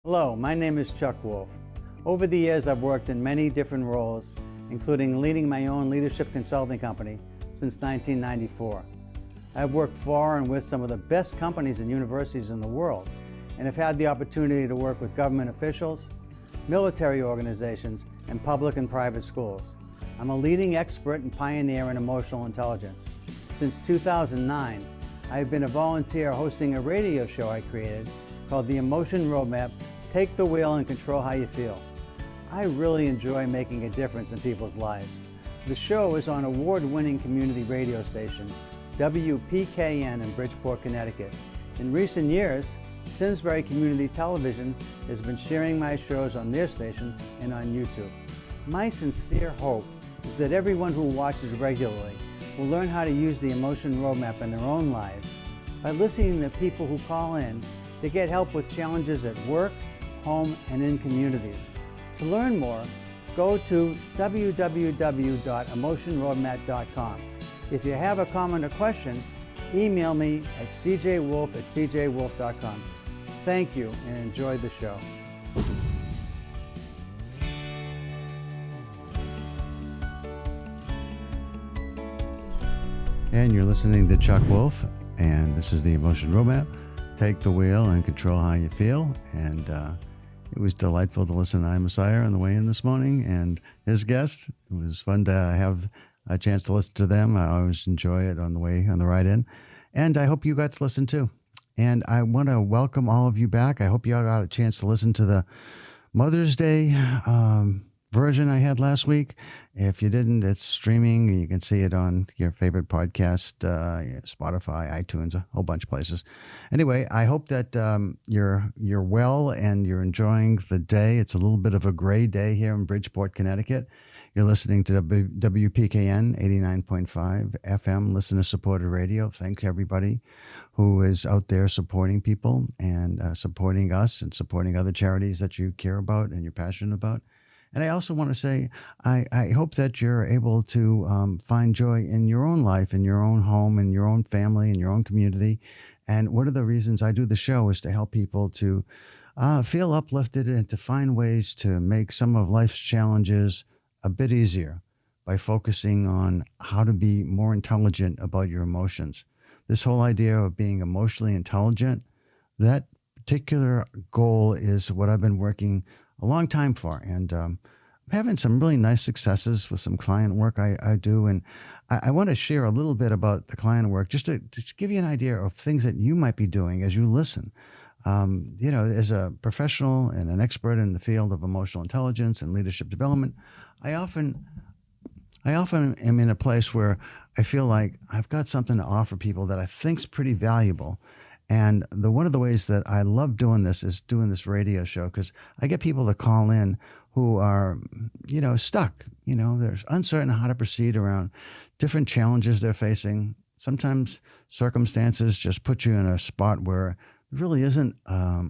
Hello, my name is Chuck Wolf. Over the years, I've worked in many different roles, including leading my own leadership consulting company since 1994. I've worked for and with some of the best companies and universities in the world, and have had the opportunity to work with government officials, military organizations, and public and private schools. I'm a leading expert and pioneer in emotional intelligence. Since 2009, I've been a volunteer hosting a radio show I created called The Emotion Roadmap: Take the Wheel and Control How You Feel. I really enjoy making a difference in people's lives. The show is on award-winning community radio station, WPKN in Bridgeport, Connecticut. In recent years, Simsbury Community Television has been sharing my shows on their station and on YouTube. My sincere hope is that everyone who watches regularly will learn how to use the Emotion Roadmap in their own lives by listening to people who call in to get help with challenges at work, home, and in communities. To learn more, go to www.emotionroadmap.com. If you have a comment or question, email me at cjwolf@cjwolf.com. Thank you and enjoy the show. And you're listening to Chuck Wolf, and this is the Emotion Roadmap. Take the wheel and control how you feel. And it was delightful to listen to I Messiah on the way in this morning and his guest. It was fun to have a chance to listen to them. I always enjoy it on the ride in. And I hope you got to listen too. And I want to welcome all of you back. I hope you all got a chance to listen to the Mother's Day version I had last week. If you didn't, it's streaming. You can see it on your favorite podcast, Spotify, iTunes, a whole bunch of places. Anyway, I hope that you're well and you're enjoying the day. It's a little bit of a gray day here in Bridgeport, Connecticut. You're listening to WPKN 89.5 FM, listener-supported radio. Thank everybody who is out there supporting people and supporting us and supporting other charities that you care about and you're passionate about. And I also want to say, I hope that you're able to find joy in your own life, in your own home, in your own family, in your own community. And one of the reasons I do the show is to help people to feel uplifted and to find ways to make some of life's challenges a bit easier by focusing on how to be more intelligent about your emotions. This whole idea of being emotionally intelligent, that particular goal is what I've been working a long time for. And I'm having some really nice successes with some client work I do. And I want to share a little bit about the client work just to give you an idea of things that you might be doing as you listen. As a professional and an expert in the field of emotional intelligence and leadership development, I often am in a place where I feel like I've got something to offer people that I think's pretty valuable. And one of the ways that I love doing this is doing this radio show, because I get people to call in who are, stuck. They're uncertain how to proceed around different challenges they're facing. Sometimes circumstances just put you in a spot where there really isn't a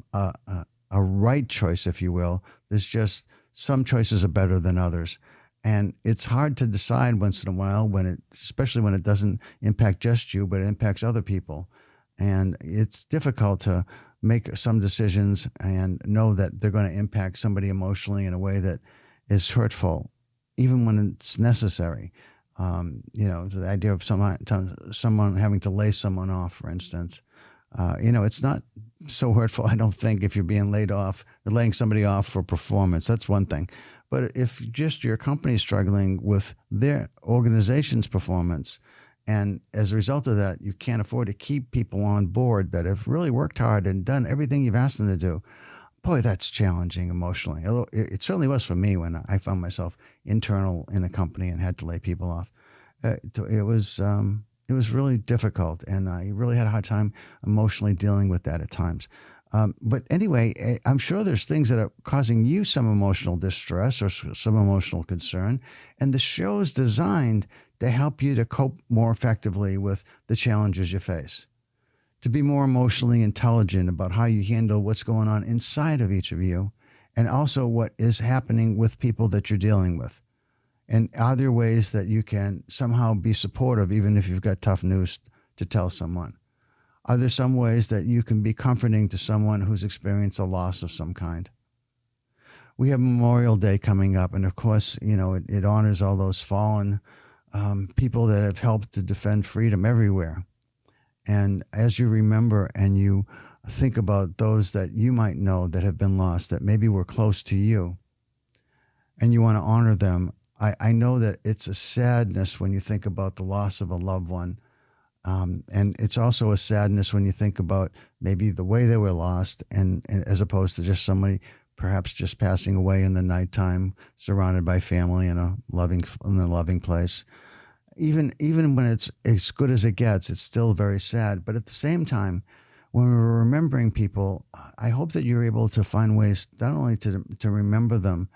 right choice, if you will. There's just some choices are better than others. And it's hard to decide once in a while especially when it doesn't impact just you, but it impacts other people. And it's difficult to make some decisions and know that they're going to impact somebody emotionally in a way that is hurtful, even when it's necessary. The idea of someone having to lay someone off, for instance, it's not so hurtful, I don't think, if you're being laid off or laying somebody off for performance. That's one thing. But if just your company is struggling with their organization's performance, and as a result of that, you can't afford to keep people on board that have really worked hard and done everything you've asked them to do. Boy, that's challenging emotionally. It certainly was for me when I found myself internal in a company and had to lay people off. It was really difficult, and I really had a hard time emotionally dealing with that at times. But anyway, I'm sure there's things that are causing you some emotional distress or some emotional concern, and the show's designed to help you to cope more effectively with the challenges you face, to be more emotionally intelligent about how you handle what's going on inside of each of you, and also what is happening with people that you're dealing with. And are there ways that you can somehow be supportive even if you've got tough news to tell someone? Are there some ways that you can be comforting to someone who's experienced a loss of some kind? We have Memorial Day coming up, and of course, it honors all those fallen people that have helped to defend freedom everywhere. And as you remember and you think about those that you might know that have been lost, that maybe were close to you, and you want to honor them, I know that it's a sadness when you think about the loss of a loved one. And it's also a sadness when you think about maybe the way they were lost, and as opposed to just somebody perhaps just passing away in the nighttime, surrounded by family in a loving place. Even when it's as good as it gets, it's still very sad. But at the same time, when we're remembering people, I hope that you're able to find ways not only to remember them,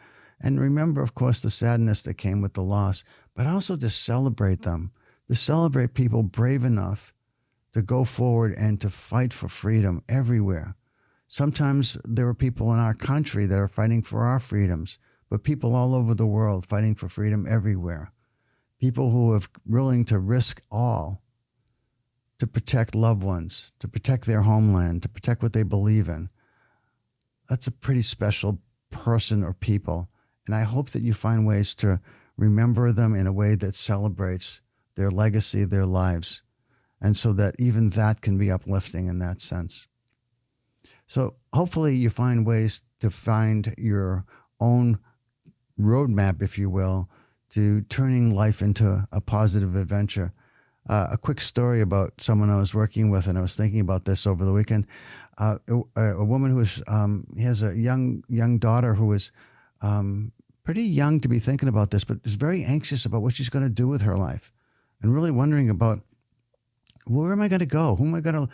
and remember, of course, the sadness that came with the loss, but also to celebrate them, to celebrate people brave enough to go forward and to fight for freedom everywhere. Sometimes there are people in our country that are fighting for our freedoms, but people all over the world fighting for freedom everywhere. People who are willing to risk all to protect loved ones, to protect their homeland, to protect what they believe in. That's a pretty special person or people. And I hope that you find ways to remember them in a way that celebrates their legacy, their lives, and so that even that can be uplifting in that sense. So hopefully you find ways to find your own roadmap, if you will, to turning life into a positive adventure. A quick story about someone I was working with, and I was thinking about this over the weekend. A woman who has a young daughter who is pretty young to be thinking about this, but is very anxious about what she's going to do with her life, and really wondering about, where am I going to go? Who am I going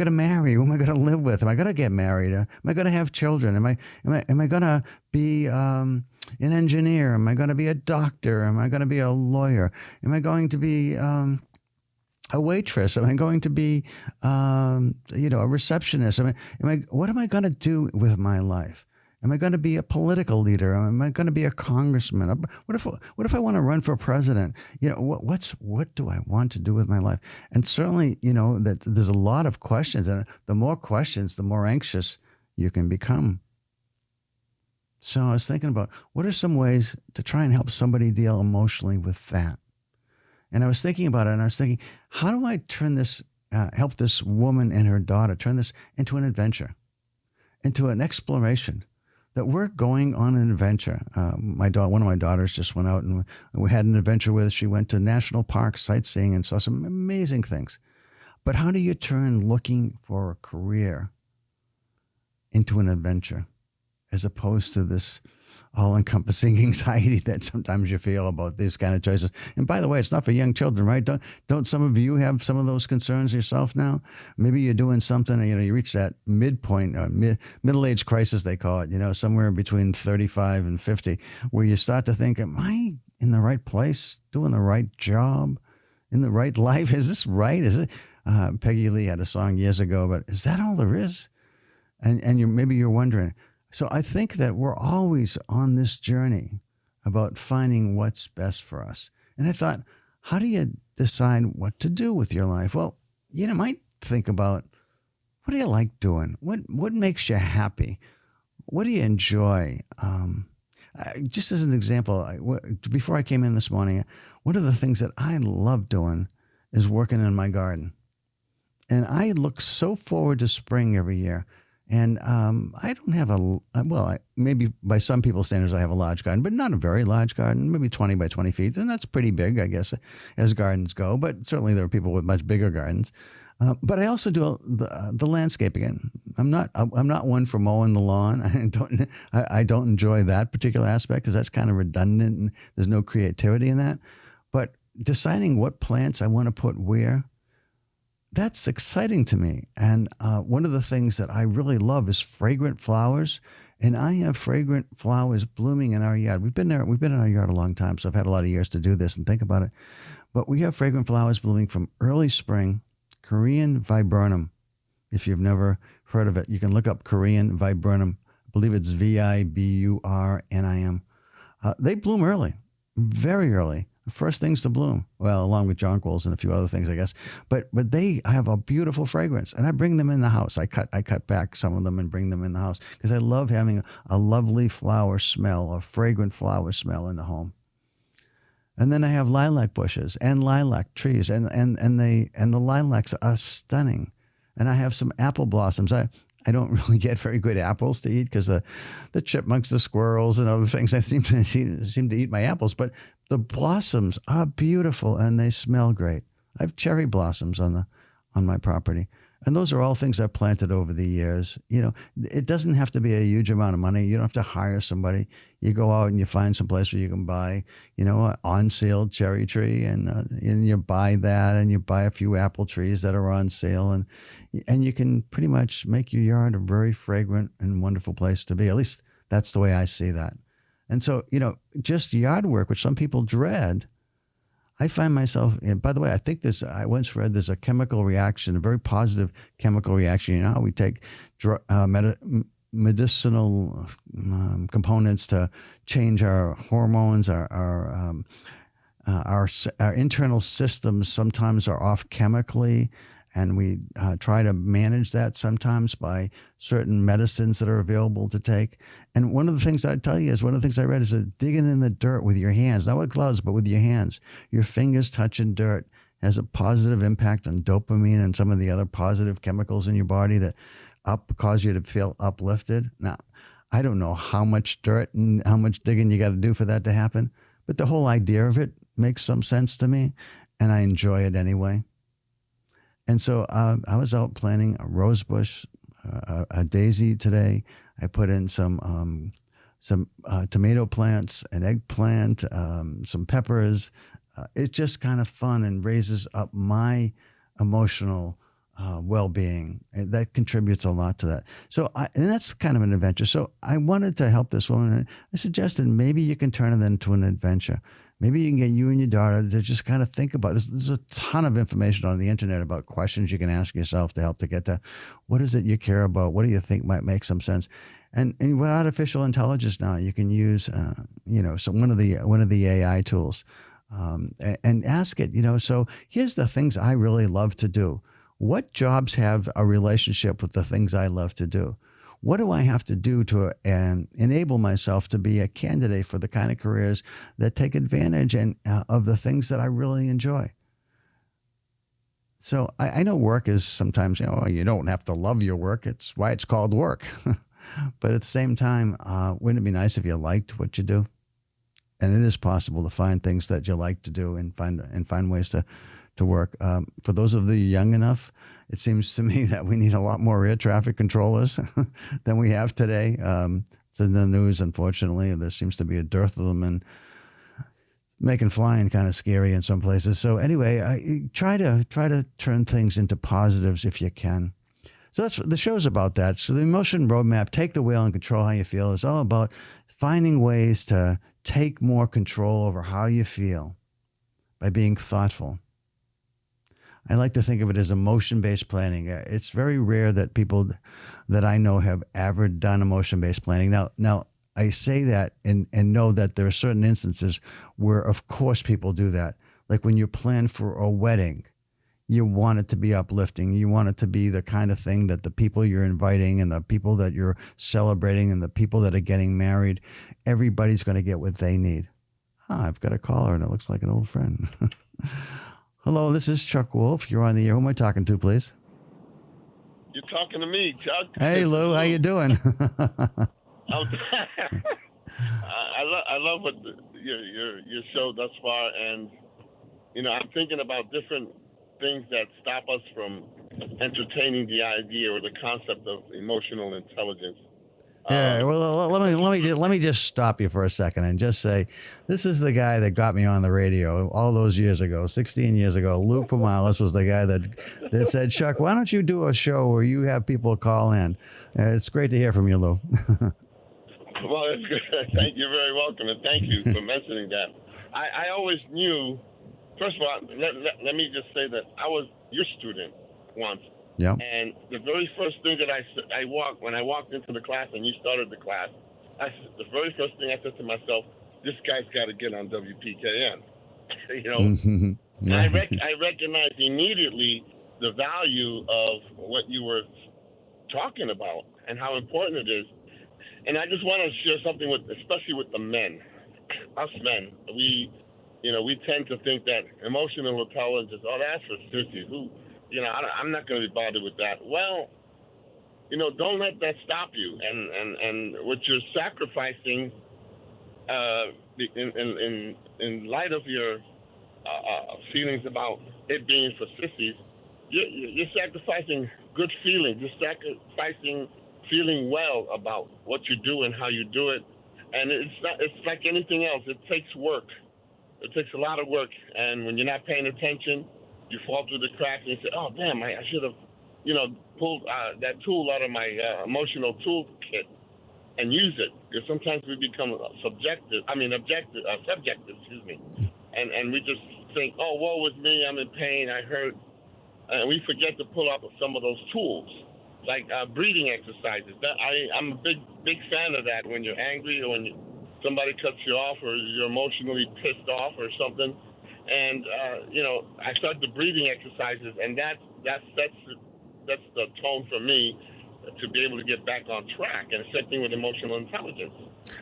to marry? Who am I going to live with? Am I going to get married? Am I going to have children? Am I going to be an engineer? Am I going to be a doctor? Am I going to be a lawyer? Am I going to be a waitress? Am I going to be a receptionist? What am I going to do with my life? Am I going to be a political leader? Am I going to be a congressman? What if I want to run for president? What do I want to do with my life? And certainly, that there's a lot of questions, and the more questions, the more anxious you can become. So I was thinking about, what are some ways to try and help somebody deal emotionally with that? And I was thinking about it, and I was thinking, how do I turn this, help this woman and her daughter turn this into an adventure, into an exploration? That we're going on an adventure. One of my daughters just went out and we had an adventure with her. She went to national parks, sightseeing, and saw some amazing things. But how do you turn looking for a career into an adventure, as opposed to this all-encompassing anxiety that sometimes you feel about these kind of choices? And by the way, it's not for young children, right? Don't some of you have some of those concerns yourself now? Maybe you're doing something, you reach that midpoint, middle-age crisis, they call it, somewhere between 35 and 50, where you start to think, am I in the right place, doing the right job, in the right life? Is this right? Is it? Peggy Lee had a song years ago, but is that all there is? And maybe you're wondering. So I think that we're always on this journey about finding what's best for us. And I thought, how do you decide what to do with your life? Well, you might think about, what do you like doing? What makes you happy? What do you enjoy? Just as an example, before I came in this morning, one of the things that I love doing is working in my garden. And I look so forward to spring every year. And I don't have maybe by some people's standards, I have a large garden, but not a very large garden, maybe 20 by 20 feet. And that's pretty big, I guess, as gardens go. But certainly there are people with much bigger gardens. But I also do the landscaping. I'm not one for mowing the lawn. I don't enjoy that particular aspect because that's kind of redundant and there's no creativity in that. But deciding what plants I want to put where, that's exciting to me. And one of the things that I really love is fragrant flowers. And I have fragrant flowers blooming in our yard. We've been in our yard a long time, so I've had a lot of years to do this and think about it. But we have fragrant flowers blooming from early spring, Korean viburnum. If you've never heard of it, you can look up Korean viburnum. I believe it's Viburnum. They bloom early, very early. first things to bloom. Well, along with jonquils and a few other things, I guess. But they have a beautiful fragrance, and I bring them in the house. I cut back some of them and bring them in the house because I love having a lovely flower smell, a fragrant flower smell in the home. And then I have lilac bushes and lilac trees, and the lilacs are stunning. And I have some apple blossoms. I don't really get very good apples to eat because the chipmunks, the squirrels, and other things seem to eat my apples. But the blossoms are beautiful and they smell great. I have cherry blossoms on my property. And those are all things I've planted over the years. You know, it doesn't have to be a huge amount of money. You don't have to hire somebody. You go out and you find some place where you can buy, you know, an on-sale cherry tree, and you buy that, and you buy a few apple trees that are on sale, and you can pretty much make your yard a very fragrant and wonderful place to be. At least that's the way I see that. And so, you know, just yard work, which some people dread, I find myself, and by the way, I once read there's a chemical reaction, a very positive chemical reaction. You know how we take medicinal components to change our hormones, our internal systems sometimes are off chemically, and we try to manage that sometimes by certain medicines that are available to take. And one of the things I tell you is, one of the things I read is that digging in the dirt with your hands, not with gloves, but with your hands, your fingers touching dirt has a positive impact on dopamine and some of the other positive chemicals in your body that cause you to feel uplifted. Now, I don't know how much dirt and how much digging you got to do for that to happen, but the whole idea of it makes some sense to me, and I enjoy it anyway. And so I was out planting a rose bush, a daisy today. I put in some tomato plants, an eggplant, some peppers. It's just kind of fun and raises up my emotional well-being. That contributes a lot to that. So, and that's kind of an adventure. So I wanted to help this woman. I suggested maybe you can turn it into an adventure. Maybe you can get you and your daughter to just kind of think about this. There's a ton of information on the internet about questions you can ask yourself to help to get to what is it you care about? What do you think might make some sense? And with artificial intelligence now, you can use, one of the AI tools, and ask it, so here's the things I really love to do. What jobs have a relationship with the things I love to do? What do I have to do to enable myself to be a candidate for the kind of careers that take advantage of the things that I really enjoy? So I know work is sometimes, you don't have to love your work. It's why it's called work. But at the same time, wouldn't it be nice if you liked what you do? And it is possible to find things that you like to do and find ways to work. For those of you young enough, it seems to me that we need a lot more air traffic controllers than we have today. It's in the news, unfortunately. There seems to be a dearth of them, and making flying kind of scary in some places. So anyway, try to turn things into positives if you can. So the show's about that. So the Emotion Roadmap, Take the Wheel and Control How You Feel, is all about finding ways to take more control over how you feel by being thoughtful. I like to think of it as emotion-based planning. It's very rare that people that I know have ever done emotion-based planning. Now I say that and know that there are certain instances where, of course, people do that. Like when you plan for a wedding, you want it to be uplifting. You want it to be the kind of thing that the people you're inviting and the people that you're celebrating and the people that are getting married, everybody's going to get what they need. I've got a caller, and it looks like an old friend. Hello, this is Chuck Wolf. You're on the air. Who am I talking to, please? You're talking to me, Chuck. Hey, Lou. How you doing? I love what your show thus far, and I'm thinking about different things that stop us from entertaining the idea or the concept of emotional intelligence. Yeah, well, let me just stop you for a second and just say, this is the guy that got me on the radio all those years ago, 16 years ago. Lou Pomalis was the guy that said, Chuck, why don't you do a show where you have people call in? It's great to hear from you, Lou. Well, it's good. Thank you, very welcome, and thank you for mentioning that. I always knew. First of all, let me just say that I was your student once. Yeah. And the very first thing that when I walked into the class and you started the class, the very first thing I said to myself, this guy's got to get on WPKN. you know. Mhm. And Right. I recognized immediately the value of what you were talking about and how important it is. And I just want to share something with, especially with the men, us men. We tend to think that emotional intelligence, oh, that's for sissies. Who, I'm not going to be bothered with that. Well, don't let that stop you. And what you're sacrificing, in light of your feelings about it being for sissies, you're sacrificing good feelings. You're sacrificing feeling well about what you do and how you do it. And it's like anything else. It takes work. It takes a lot of work. And when you're not paying attention, you fall through the cracks and you say, oh, damn, I should have, pulled that tool out of my emotional toolkit and use it. Because sometimes we become subjective, excuse me. And we just think, oh, woe is me, I'm in pain, I hurt. And we forget to pull out some of those tools, like breathing exercises. I'm a big fan of that. When you're angry or when somebody cuts you off or you're emotionally pissed off or something. And, I start the breathing exercises, and that's the tone for me to be able to get back on track. And the same thing with emotional intelligence.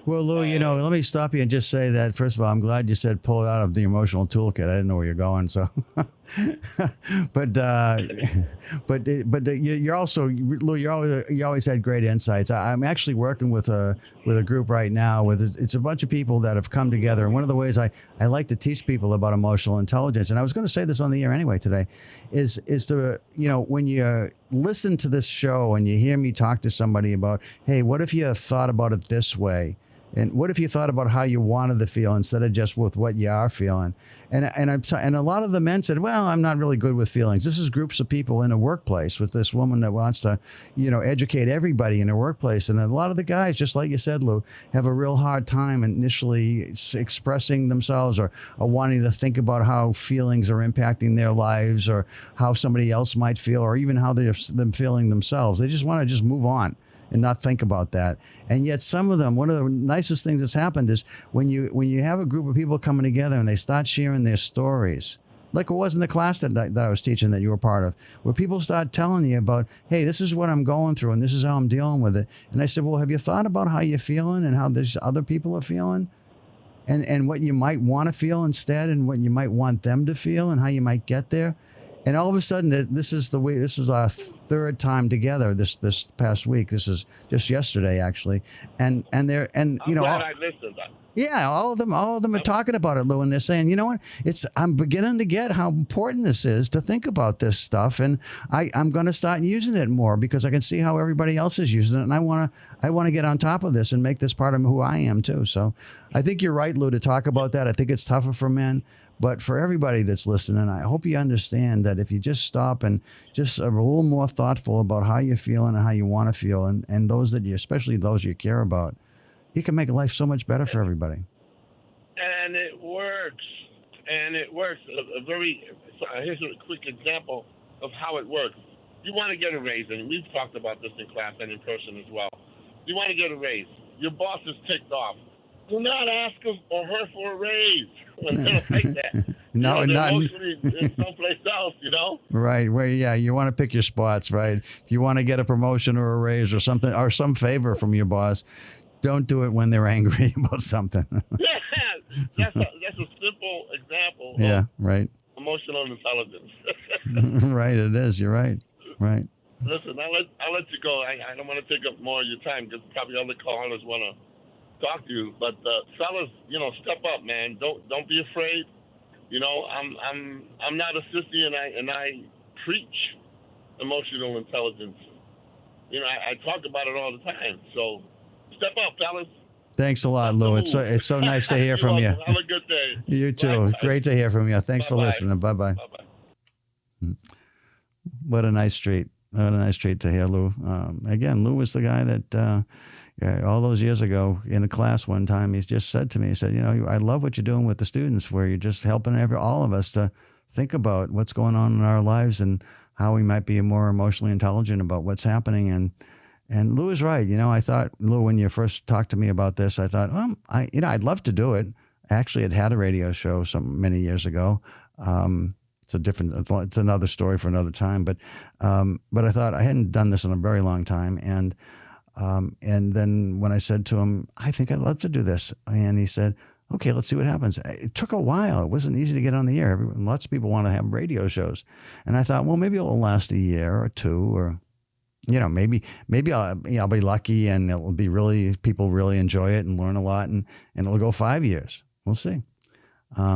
Well, Lou, let me stop you and just say that, first of all, I'm glad you said pull it out of the emotional toolkit. I didn't know where you're going. So, you're also, Lou, you always had great insights. I'm actually working with a group right now it's a bunch of people that have come together. And one of the ways I like to teach people about emotional intelligence, and I was going to say this on the air anyway today, is to, when you listen to this show and you hear me talk to somebody about, hey, what if you thought about it this way? And what if you thought about how you wanted to feel instead of just with what you are feeling? And a lot of the men said, well, I'm not really good with feelings. This is groups of people in a workplace with this woman that wants to, educate everybody in her workplace. And a lot of the guys, just like you said, Lou, have a real hard time initially expressing themselves or wanting to think about how feelings are impacting their lives or how somebody else might feel or even how they're feeling themselves. They just want to just move on and not think about that. And yet some of them, one of the nicest things that's happened is when you have a group of people coming together and they start sharing their stories, like it was in the class that I was teaching that you were part of, where people start telling you about, hey, this is what I'm going through and this is how I'm dealing with it. And I said, well, have you thought about how you're feeling and how these other people are feeling? And what you might want to feel instead and what you might want them to feel and how you might get there? And all of a sudden, this is our third time together this past week. This is just yesterday, actually. And I'm glad I listened. Yeah, all of them are talking about it, Lou, and they're saying, you know what? I'm beginning to get how important this is to think about this stuff, and I'm going to start using it more because I can see how everybody else is using it, and I want to get on top of this and make this part of who I am too. So, I think you're right, Lou, to talk about that. I think it's tougher for men, but for everybody that's listening, I hope you understand that if you just stop and just are a little more thoughtful about how you're feeling and how you want to feel, and those that especially those you care about, you can make life so much better for everybody. And it works. Here's a quick example of how it works. You want to get a raise, and we've talked about this in class and in person as well. You want to get a raise. Your boss is ticked off. Do not ask him or her for a raise when they're like that. No, they're not mostly in someplace else, Right. Well, yeah, you want to pick your spots, right? If you want to get a promotion or a raise or something or some favor from your boss, don't do it when they're angry about something. Yeah, that's a simple example. Yeah, right. Emotional intelligence. Right, it is. You're right. Right. Listen, I'll let you go. I don't want to take up more of your time because probably other callers want to talk to you. But fellas, step up, man. Don't be afraid. I'm not a sissy, and I preach emotional intelligence. I talk about it all the time. So step up, fellas. Thanks a lot, Lou. It's so nice to hear from you. Have a good day. You too. Bye. Great to hear from you. Thanks for listening. Bye-bye. Bye-bye. What a nice treat. What a nice treat to hear Lou. Again, Lou was the guy that all those years ago in a class one time, he just said to me, he said, I love what you're doing with the students where you're just helping all of us to think about what's going on in our lives and how we might be more emotionally intelligent about what's happening. And Lou is right. I thought, Lou, when you first talked to me about this, I thought, I'd love to do it. actually had a radio show many years ago. It's another story for another time. But I thought I hadn't done this in a very long time, and then when I said to him, I think I'd love to do this, and he said, okay, let's see what happens. It took a while. It wasn't easy to get on the air. Lots of people want to have radio shows, and I thought, well, maybe it'll last a year or two, or maybe I'll be lucky and it'll be people really enjoy it and learn a lot, and it'll go 5 years. We'll see.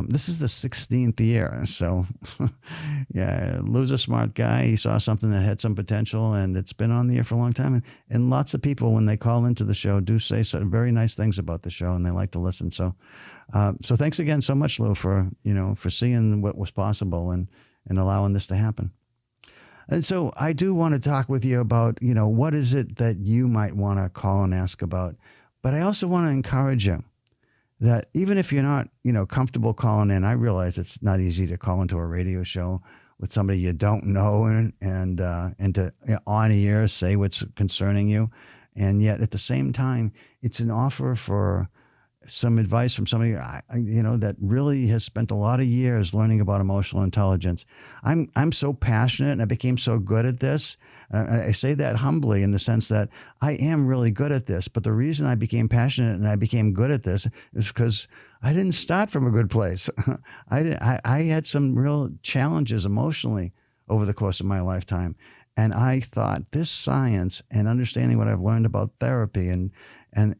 This is the 16th year. So yeah, Lou's a smart guy. He saw something that had some potential, and it's been on the air for a long time. And lots of people, when they call into the show, do say some very nice things about the show, and they like to listen. So thanks again so much, Lou, for seeing what was possible and allowing this to happen. And so I do want to talk with you about, what is it that you might want to call and ask about. But I also want to encourage you that even if you're not, comfortable calling in, I realize it's not easy to call into a radio show with somebody you don't know and to on air say what's concerning you. And yet at the same time, it's an offer for some advice from somebody, that really has spent a lot of years learning about emotional intelligence. I'm so passionate, and I became so good at this. I say that humbly in the sense that I am really good at this. But the reason I became passionate and I became good at this is because I didn't start from a good place. I had some real challenges emotionally over the course of my lifetime. And I thought this science and understanding what I've learned about therapy and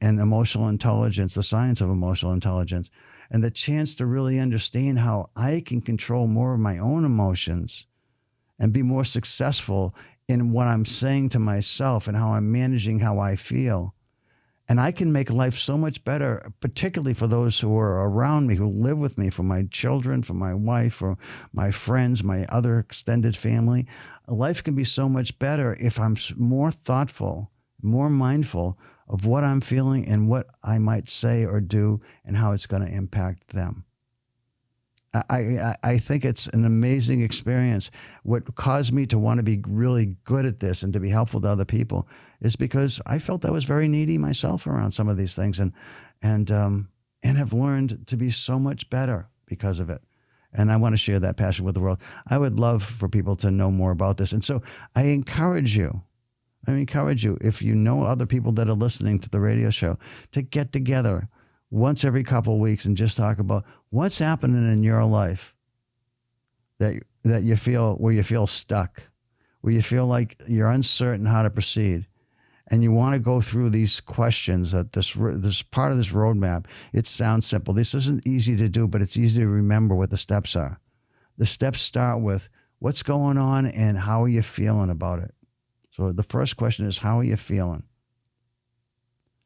emotional intelligence, the science of emotional intelligence, and the chance to really understand how I can control more of my own emotions and be more successful in what I'm saying to myself and how I'm managing how I feel. And I can make life so much better, particularly for those who are around me, who live with me, for my children, for my wife, for my friends, my other extended family. Life can be so much better if I'm more thoughtful, more mindful of what I'm feeling and what I might say or do and how it's going to impact them. I think it's an amazing experience. What caused me to want to be really good at this and to be helpful to other people is because I felt I was very needy myself around some of these things, and have learned to be so much better because of it. And I want to share that passion with the world. I would love for people to know more about this. And so I encourage you, if you know other people that are listening to the radio show, to get together once every couple of weeks and just talk about what's happening in your life that you feel stuck, where you feel like you're uncertain how to proceed. And you want to go through these questions that this part of this roadmap. It sounds simple. This isn't easy to do, but it's easy to remember what the steps are. The steps start with what's going on and how are you feeling about it. So the first question is, how are you feeling?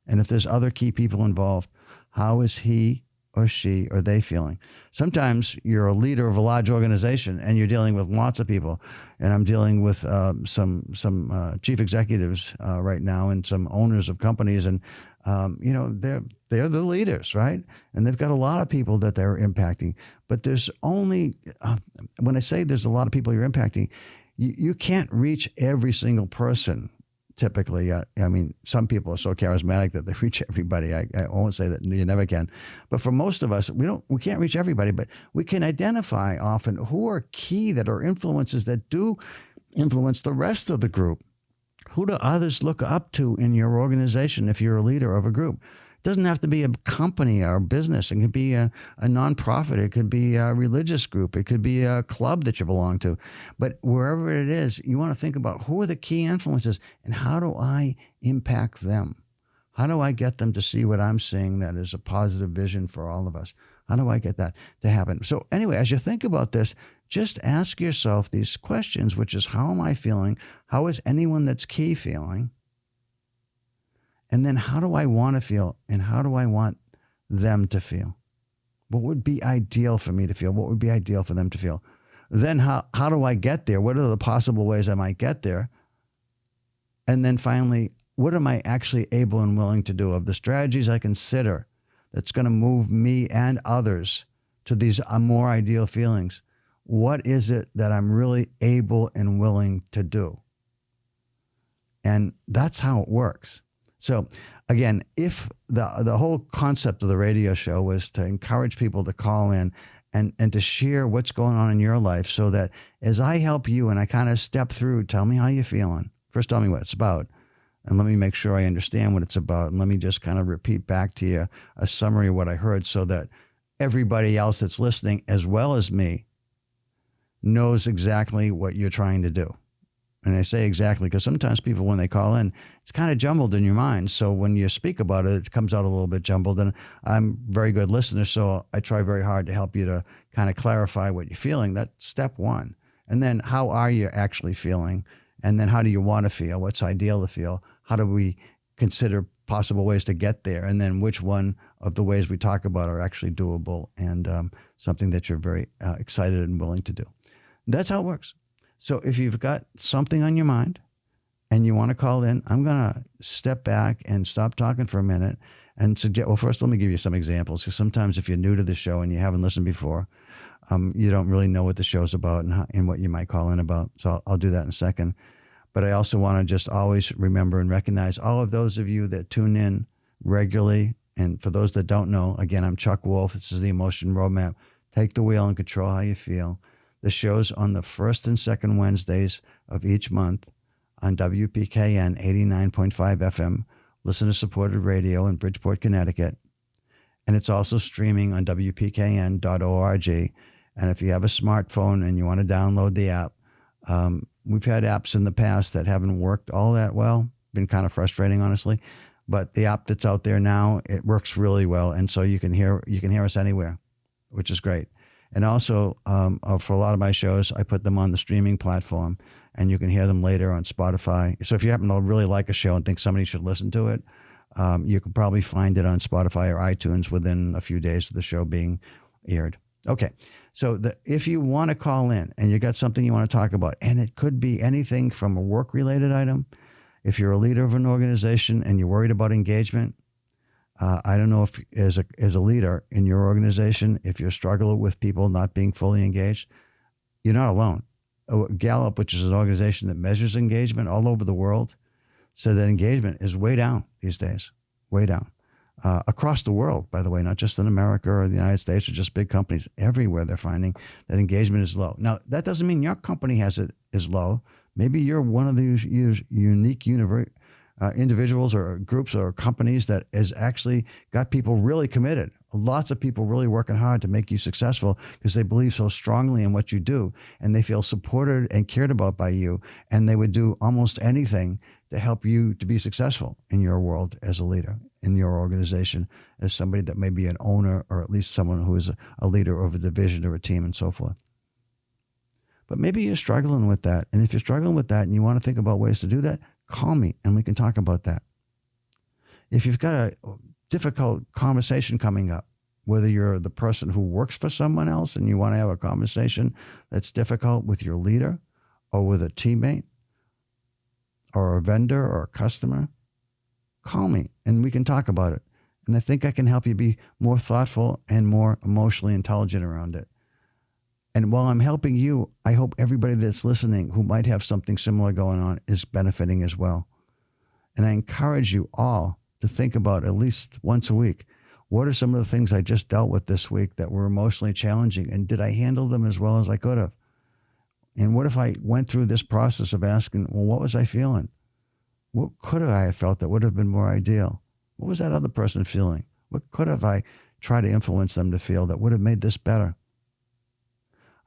And if there's other key people involved, how is he or she or they feeling? Sometimes you're a leader of a large organization and you're dealing with lots of people. And I'm dealing with some chief executives right now and some owners of companies. And, they're the leaders, right? And they've got a lot of people that they're impacting. But there's only, when I say there's a lot of people you're impacting, you can't reach every single person. Typically, some people are so charismatic that they reach everybody. I won't say that you never can, but for most of us, we can't reach everybody. But we can identify often who are key, that are influences that do influence the rest of the group. Who do others look up to in your organization if you're a leader of a group? It doesn't have to be a company or a business. It could be a nonprofit. It could be a religious group. It could be a club that you belong to. But wherever it is, you want to think about who are the key influences and how do I impact them? How do I get them to see what I'm seeing that is a positive vision for all of us? How do I get that to happen? So anyway, as you think about this, just ask yourself these questions, which is, how am I feeling? How is anyone that's key feeling? And then how do I want to feel, and how do I want them to feel? What would be ideal for me to feel? What would be ideal for them to feel? Then how do I get there? What are the possible ways I might get there? And then finally, what am I actually able and willing to do? Of the strategies I consider that's going to move me and others to these more ideal feelings, what is it that I'm really able and willing to do? And that's how it works. So again, if the whole concept of the radio show was to encourage people to call in and to share what's going on in your life, so that as I help you and I kind of step through, tell me how you're feeling. First, tell me what it's about. And let me make sure I understand what it's about. And let me just kind of repeat back to you a summary of what I heard, so that everybody else that's listening, as well as me, knows exactly what you're trying to do. And I say exactly because sometimes people, when they call in, it's kind of jumbled in your mind. So when you speak about it, it comes out a little bit jumbled. And I'm a very good listener, so I try very hard to help you to kind of clarify what you're feeling. That's step one. And then how are you actually feeling? And then how do you want to feel? What's ideal to feel? How do we consider possible ways to get there? And then which one of the ways we talk about are actually doable and something that you're very excited and willing to do? That's how it works. So if you've got something on your mind and you want to call in, I'm going to step back and stop talking for a minute and suggest, well, first, let me give you some examples, because sometimes if you're new to the show and you haven't listened before, you don't really know what the show's about and what you might call in about. So I'll do that in a second. But I also want to just always remember and recognize all of those of you that tune in regularly. And for those that don't know, again, I'm Chuck Wolf. This is the Emotion Roadmap. Take the wheel and control how you feel. The show's on the first and second Wednesdays of each month on WPKN 89.5 FM, listener-supported radio in Bridgeport, Connecticut. And it's also streaming on WPKN.org. And if you have a smartphone and you want to download the app, we've had apps in the past that haven't worked all that well. Been kind of frustrating, honestly. But the app that's out there now, it works really well. And so you can hear us anywhere, which is great. And also, for a lot of my shows, I put them on the streaming platform, and you can hear them later on Spotify. So if you happen to really like a show and think somebody should listen to it, you can probably find it on Spotify or iTunes within a few days of the show being aired. Okay, so if you want to call in and you got something you want to talk about, and it could be anything from a work-related item, if you're a leader of an organization and you're worried about engagement, I don't know if as a leader in your organization, if you're struggling with people not being fully engaged, you're not alone. Gallup, which is an organization that measures engagement all over the world, said that engagement is way down these days, way down. Across the world, by the way, not just in America or the United States or just big companies. Everywhere they're finding that engagement is low. Now, that doesn't mean your company is low. Maybe you're one of these unique individuals or groups or companies that has actually got people really committed. Lots of people really working hard to make you successful because they believe so strongly in what you do, and they feel supported and cared about by you, and they would do almost anything to help you to be successful in your world as a leader, in your organization, as somebody that may be an owner or at least someone who is a leader of a division or a team and so forth. But maybe you're struggling with that. And if you're struggling with that and you want to think about ways to do that, call me and we can talk about that. If you've got a difficult conversation coming up, whether you're the person who works for someone else and you want to have a conversation that's difficult with your leader or with a teammate or a vendor or a customer, call me and we can talk about it. And I think I can help you be more thoughtful and more emotionally intelligent around it. And while I'm helping you, I hope everybody that's listening who might have something similar going on is benefiting as well. And I encourage you all to think about at least once a week, what are some of the things I just dealt with this week that were emotionally challenging? And did I handle them as well as I could have? And what if I went through this process of asking, well, what was I feeling? What could I have felt that would have been more ideal? What was that other person feeling? What could have I tried to influence them to feel that would have made this better?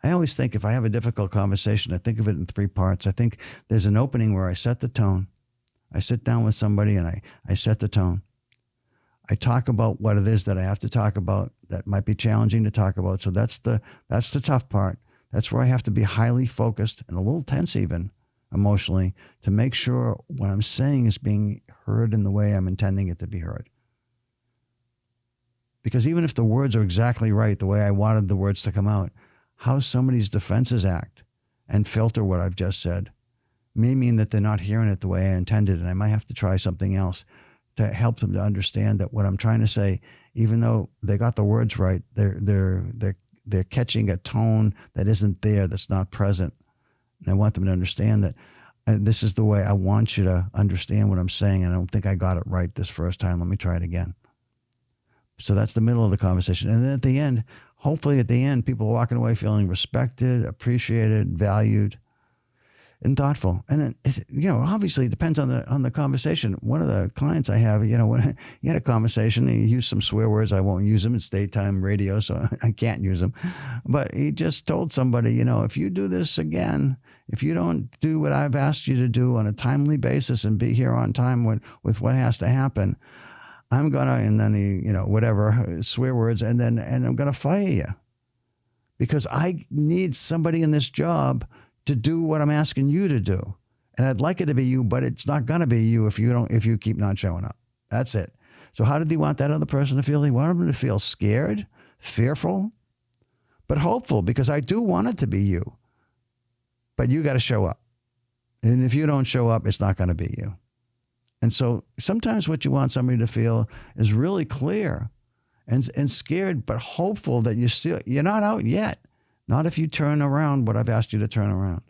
I always think if I have a difficult conversation, I think of it in three parts. I think there's an opening where I set the tone. I sit down with somebody and I set the tone. I talk about what it is that I have to talk about that might be challenging to talk about. So that's the tough part. That's where I have to be highly focused and a little tense even emotionally to make sure what I'm saying is being heard in the way I'm intending it to be heard. Because even if the words are exactly right, the way I wanted the words to come out, how somebody's defenses act and filter what I've just said may mean that they're not hearing it the way I intended, and I might have to try something else to help them to understand that what I'm trying to say, even though they got the words right, they're catching a tone that isn't there, that's not present. And I want them to understand that And this is the way I want you to understand what I'm saying. I don't think I got it right this first time. Let me try it again. So that's the middle of the conversation. And then at the end, hopefully at the end, people are walking away feeling respected, appreciated, valued, and thoughtful. And then, obviously it depends on the conversation. One of the clients I have, when he had a conversation, he used some swear words. I won't use them. It's daytime radio, so I can't use them. But he just told somebody, if you do this again, if you don't do what I've asked you to do on a timely basis and be here on time with what has to happen, I'm gonna, and then he, whatever, swear words, and I'm gonna fire you. Because I need somebody in this job to do what I'm asking you to do. And I'd like it to be you, but it's not gonna be you if you keep not showing up. That's it. So how did he want that other person to feel? He wanted them to feel scared, fearful, but hopeful, because I do want it to be you. But you got to show up. And if you don't show up, it's not going to be you. And so sometimes what you want somebody to feel is really clear and scared, but hopeful that you're not out yet. Not if you turn around what I've asked you to turn around.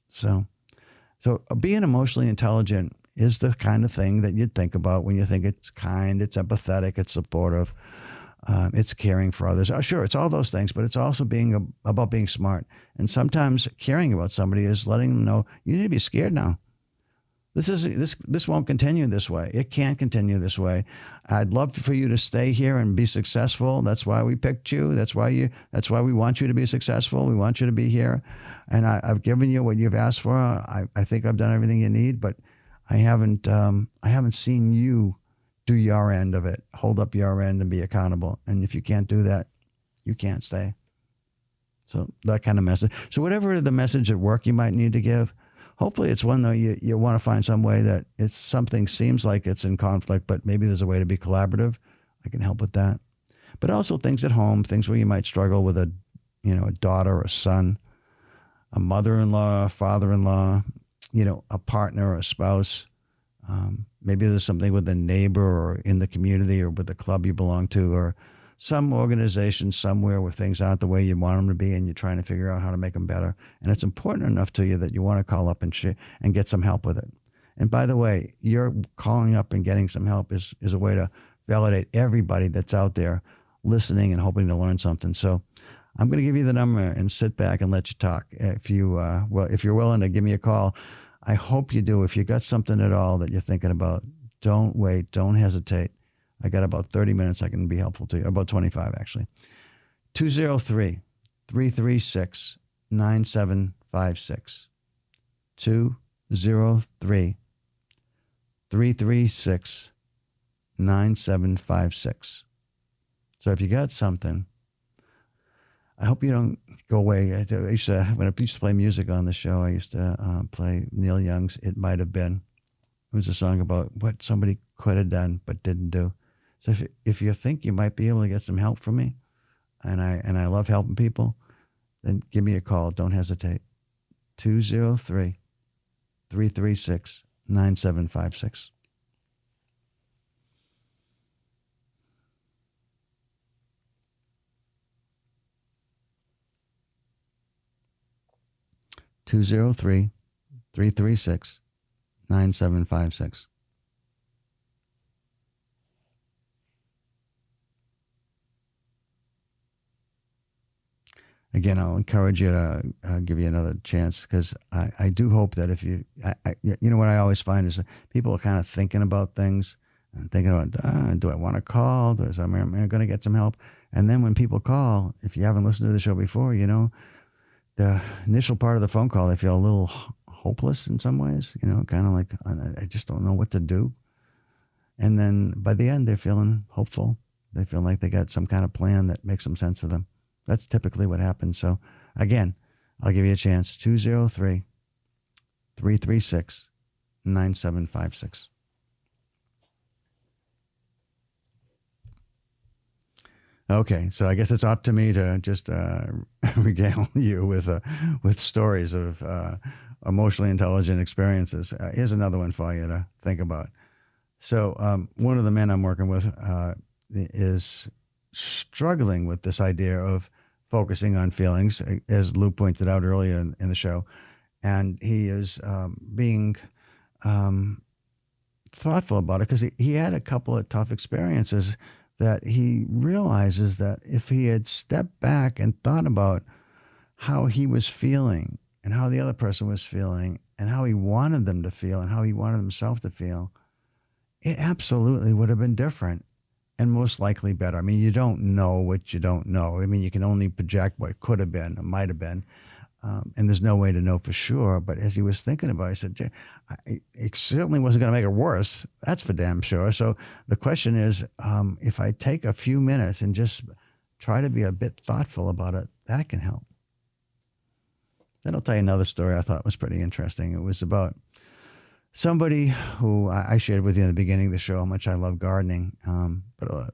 So being emotionally intelligent is the kind of thing that you'd think about when you think it's kind, it's empathetic, it's supportive, it's caring for others. Oh, sure, it's all those things, but it's also about being smart. And sometimes caring about somebody is letting them know you need to be scared now. This won't continue this way. It can't continue this way. I'd love for you to stay here and be successful. That's why we picked you. That's why we want you to be successful. We want you to be here. And I've given you what you've asked for. I think I've done everything you need, but I haven't seen you do your end of it. Hold up your end and be accountable. And if you can't do that, you can't stay. So that kind of message. So whatever the message at work you might need to give, hopefully it's one, though, you want to find some way that it's something seems like it's in conflict, but maybe there's a way to be collaborative. I can help with that. But also things at home, things where you might struggle with a daughter or a son, a mother-in-law, father-in-law, a partner or a spouse. Maybe there's something with a neighbor or in the community or with the club you belong to or some organization somewhere where things aren't the way you want them to be and you're trying to figure out how to make them better. And it's important enough to you that you want to call up and get some help with it. And by the way, your calling up and getting some help is a way to validate everybody that's out there listening and hoping to learn something. So I'm going to give you the number and sit back and let you talk. If you're willing to give me a call, I hope you do. If you got something at all that you're thinking about, don't wait. Don't hesitate. I got about 30 minutes I can be helpful to you. About 25, actually. 203-336-9756. 203-336-9756. So if you got something, I hope you don't go away. When I used to play music on the show, I used to play Neil Young's "It Might Have Been." It was a song about what somebody could have done but didn't do. So if you think you might be able to get some help from me, and I love helping people, then give me a call. Don't hesitate. 203-336-9756. (203-336-9756). Again, I'll encourage you to give you another chance because I do hope that if you what I always find is that people are kind of thinking about things and thinking about, do I want to call? Am I going to get some help? And then when people call, if you haven't listened to the show before, the initial part of the phone call, they feel a little hopeless in some ways, kind of like, I just don't know what to do. And then by the end, they're feeling hopeful. They feel like they got some kind of plan that makes some sense to them. That's typically what happens. So again, I'll give you a chance. 203-336-9756. Okay, so I guess it's up to me to just regale you with stories of emotionally intelligent experiences. Here's another one for you to think about. So one of the men I'm working with is struggling with this idea of focusing on feelings, as Lou pointed out earlier in the show. and he is being thoughtful about it because he had a couple of tough experiences that he realizes that if he had stepped back and thought about how he was feeling and how the other person was feeling and how he wanted them to feel and how he wanted himself to feel, it absolutely would have been different and most likely better. I mean, you don't know what you don't know. I mean, you can only project what could have been or might have been. And there's no way to know for sure. But as he was thinking about it, he said, it certainly wasn't going to make it worse. That's for damn sure. So the question is, if I take a few minutes and just try to be a bit thoughtful about it, that can help. Then I'll tell you another story I thought was pretty interesting. It was about somebody who I shared with you in the beginning of the show how much I love gardening. But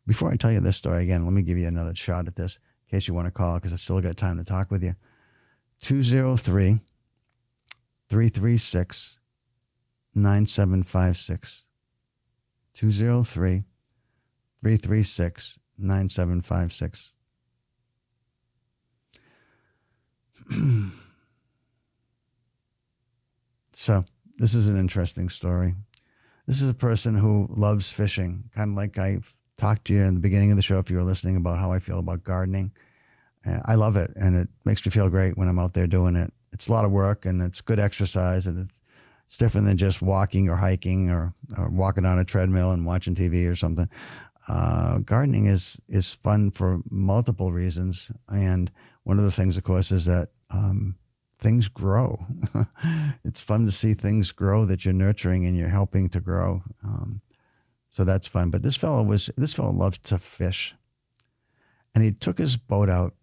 before I tell you this story again, let me give you another shot at this in case you want to call, because I still got time to talk with you. 203-336-9756. 203-336-9756. So this is an interesting story. This is a person who loves fishing, kind of like I talked to you in the beginning of the show, if you were listening, about how I feel about gardening. I love it, and it makes me feel great when I'm out there doing it. It's a lot of work, and it's good exercise, and it's different than just walking or hiking or walking on a treadmill and watching TV or something. Gardening is fun for multiple reasons, and one of the things, of course, is that things grow. It's fun to see things grow that you're nurturing and you're helping to grow. So that's fun. But this fellow loved to fish, and he took his boat out,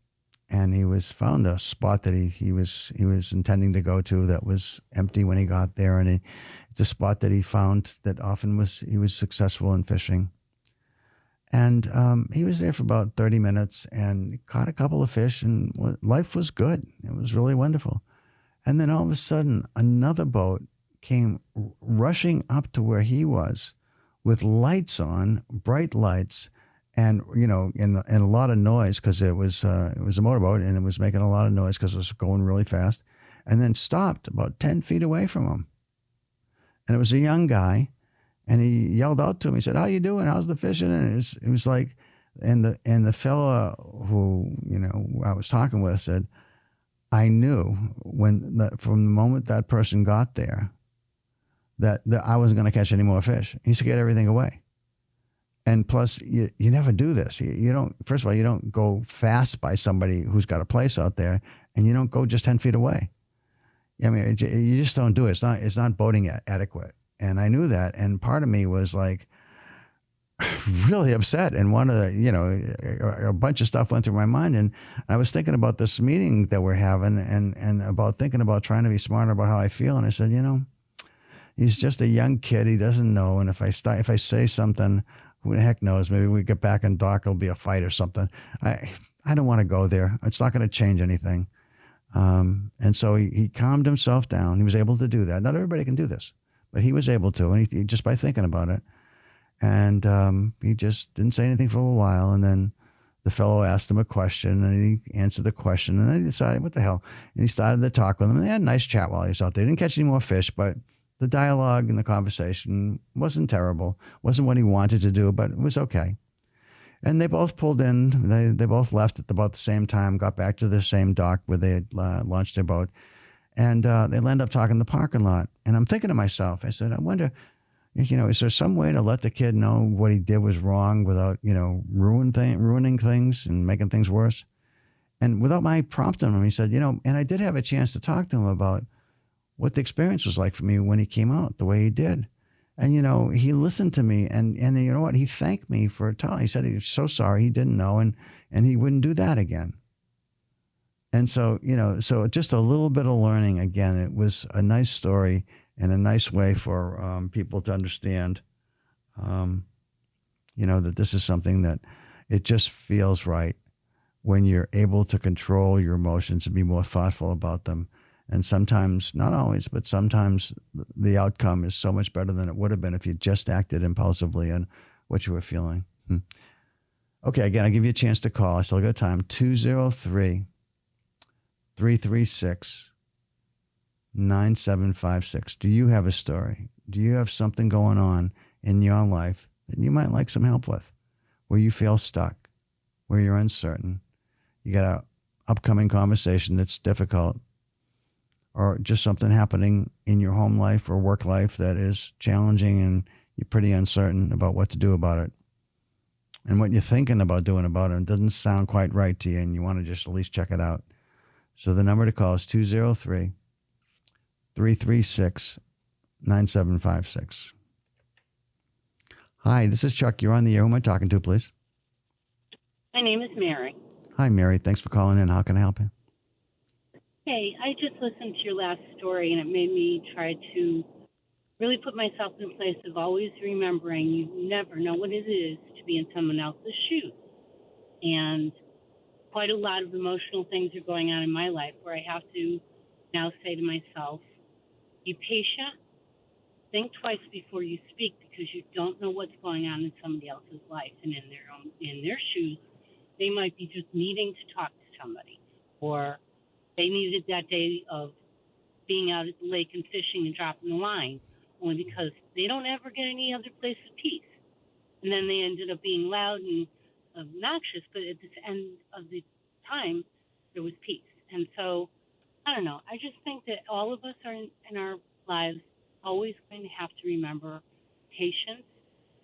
and he found a spot that he was intending to go to that was empty when he got there, and it's a spot that he found that often he was successful in fishing. And he was there for about 30 minutes and caught a couple of fish, and life was good. It was really wonderful. And then all of a sudden, another boat came rushing up to where he was with lights on, bright lights, and, and a lot of noise, because it was a motorboat, and it was making a lot of noise because it was going really fast, and then stopped about 10 feet away from him. And it was a young guy. And he yelled out to him. He said, "How you doing? How's the fishing?" And it was like, and the fella who I was talking with said, "I knew from the moment that person got there that I wasn't going to catch any more fish. He should get everything away." And plus, you never do this. You don't. First of all, you don't go fast by somebody who's got a place out there, and you don't go just 10 feet away. I mean, you just don't do it. It's not boating adequate. And I knew that, and part of me was like really upset. And one of the, a bunch of stuff went through my mind, and I was thinking about this meeting that we're having, and about thinking about trying to be smarter about how I feel. And I said, he's just a young kid. He doesn't know. And if I say something, who the heck knows? Maybe we get back in dock, it'll be a fight or something. I don't want to go there. It's not going to change anything. And so he calmed himself down. He was able to do that. Not everybody can do this. But he was able to, and he just by thinking about it. And he just didn't say anything for a little while. And then the fellow asked him a question, and he answered the question. And then he decided, what the hell? And he started to talk with him. And they had a nice chat while he was out there. He didn't catch any more fish, but the dialogue and the conversation wasn't terrible. Wasn't what he wanted to do, but it was okay. And they both pulled in. They both left at about the same time, got back to the same dock where they had launched their boat. And they end up talking in the parking lot. And I'm thinking to myself, I said, I wonder, is there some way to let the kid know what he did was wrong without, ruining things and making things worse? And without my prompting him, he said, and I did have a chance to talk to him about what the experience was like for me when he came out the way he did. And, he listened to me, and you know what? He thanked me for telling. He said he was so sorry he didn't know, and he wouldn't do that again. And so, so just a little bit of learning. Again, it was a nice story and a nice way for people to understand, that this is something that it just feels right when you're able to control your emotions and be more thoughtful about them. And sometimes, not always, but sometimes the outcome is so much better than it would have been if you just acted impulsively on what you were feeling. Okay, again, I'll give you a chance to call. I still got time. 203-336-9756. 9756. Do you have a story? Do you have something going on in your life that you might like some help with, where you feel stuck, where you're uncertain, you got an upcoming conversation that's difficult, or just something happening in your home life or work life that is challenging and you're pretty uncertain about what to do about it? And what you're thinking about doing about it doesn't sound quite right to you, and you want to just at least check it out. So the number to call is 203-336-9756. Hi, this is Chuck. You're on the air. Who am I talking to, please? My name is Mary. Hi, Mary. Thanks for calling in. How can I help you? Hey, I just listened to your last story, and it made me try to really put myself in a place of always remembering you never know what it is to be in someone else's shoes. And quite a lot of emotional things are going on in my life where I have to now say to myself, be patient, think twice before you speak, because you don't know what's going on in somebody else's life, and in their shoes, they might be just needing to talk to somebody, or they needed that day of being out at the lake and fishing and dropping the line, only because they don't ever get any other place of peace. And then they ended up being loud and obnoxious, but at the end of the time, there was peace. And so, I don't know. I just think that all of us are in our lives always going to have to remember patience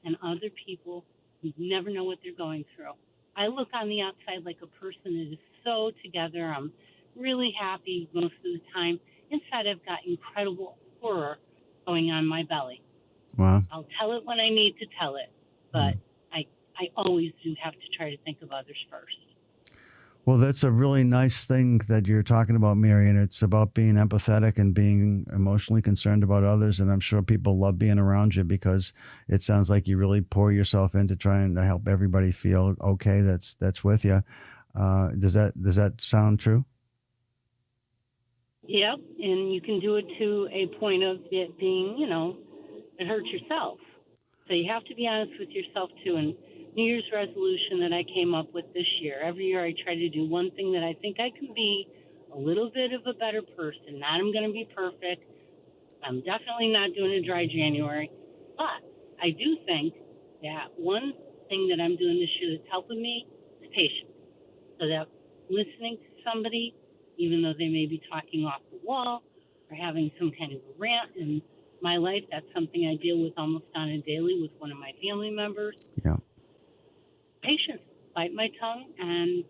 and other people. You never know what they're going through. I look on the outside like a person that is so together. I'm really happy most of the time. Inside, I've got incredible horror going on in my belly. Well, I'll tell it when I need to tell it, but I always do have to try to think of others first. Well, that's a really nice thing that you're talking about, Mary, and it's about being empathetic and being emotionally concerned about others. And I'm sure people love being around you because it sounds like you really pour yourself into trying to help everybody feel okay. That's with you. Does that sound true? Yep, and you can do it to a point of it being, it hurts yourself. So you have to be honest with yourself too. And New Year's resolution that I came up with this year, every year I try to do one thing that I think I can be a little bit of a better person. Not I'm going to be perfect. I'm definitely not doing a dry January. But I do think that one thing that I'm doing this year that's helping me is patience. So that listening to somebody, even though they may be talking off the wall or having some kind of a rant in my life, that's something I deal with almost on a daily with one of my family members. Yeah. Patience, bite my tongue, and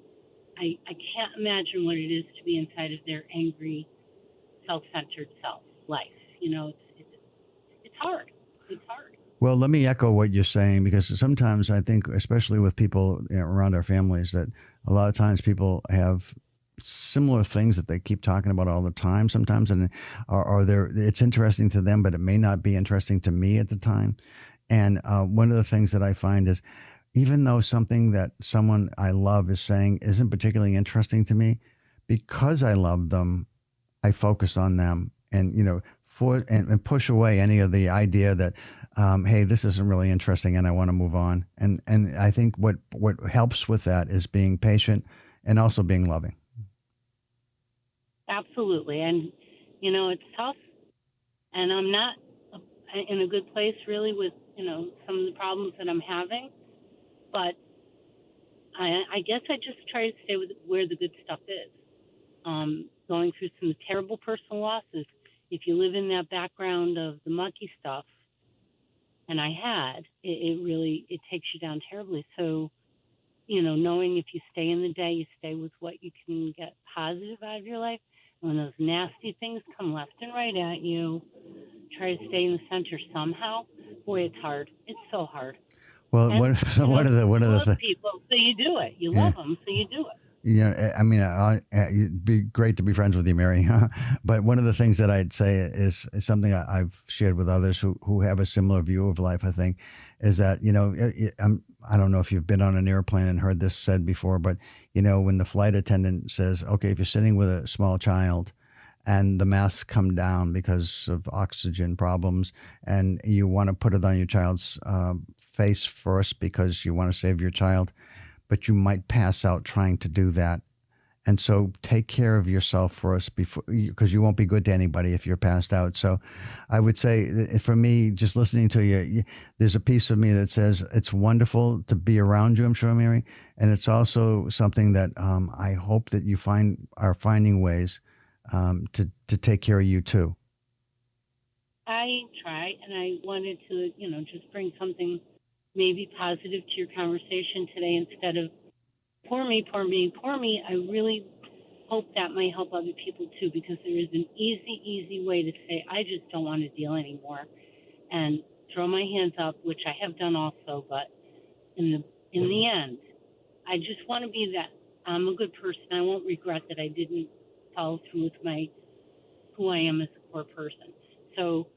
I can't imagine what it is to be inside of their angry, self-centered life. It's hard. It's hard. Well, let me echo what you're saying, because sometimes I think, especially with people around our families, that a lot of times people have similar things that they keep talking about all the time sometimes, and it's interesting to them, but it may not be interesting to me at the time. And one of the things that I find is, even though something that someone I love is saying isn't particularly interesting to me, because I love them, I focus on them and, and push away any of the idea that, hey, this isn't really interesting and I want to move on. And I think what helps with that is being patient and also being loving. Absolutely. And, it's tough. And I'm not in a good place really with, some of the problems that I'm having. But I guess I just try to stay with where the good stuff is. Going through some terrible personal losses, if you live in that background of the mucky stuff, and I had, it takes you down terribly. So, knowing if you stay in the day, you stay with what you can get positive out of your life. When those nasty things come left and right at you, try to stay in the center somehow. Boy, it's hard. It's so hard. Well, And, one of the people, so you do it. You love them, so you do it. I mean, it'd be great to be friends with you, Mary. But one of the things that I'd say is something I've shared with others who have a similar view of life, I think, is that, I don't know if you've been on an airplane and heard this said before, but, when the flight attendant says, okay, if you're sitting with a small child and the masks come down because of oxygen problems and you want to put it on your child's face first because you want to save your child, but you might pass out trying to do that. And so take care of yourself first before, because you won't be good to anybody if you're passed out. So I would say for me, just listening to you, there's a piece of me that says it's wonderful to be around you, I'm sure, Mary. And it's also something that I hope that you are finding ways to take care of you too. I try, and I wanted to, just bring something maybe positive to your conversation today instead of poor me, poor me, poor me. I really hope that might help other people too, because there is an easy way to say, I just don't want to deal anymore, and throw my hands up, which I have done also. But in the end, I just want to be that I'm a good person. I won't regret that I didn't follow through with who I am as a core person. So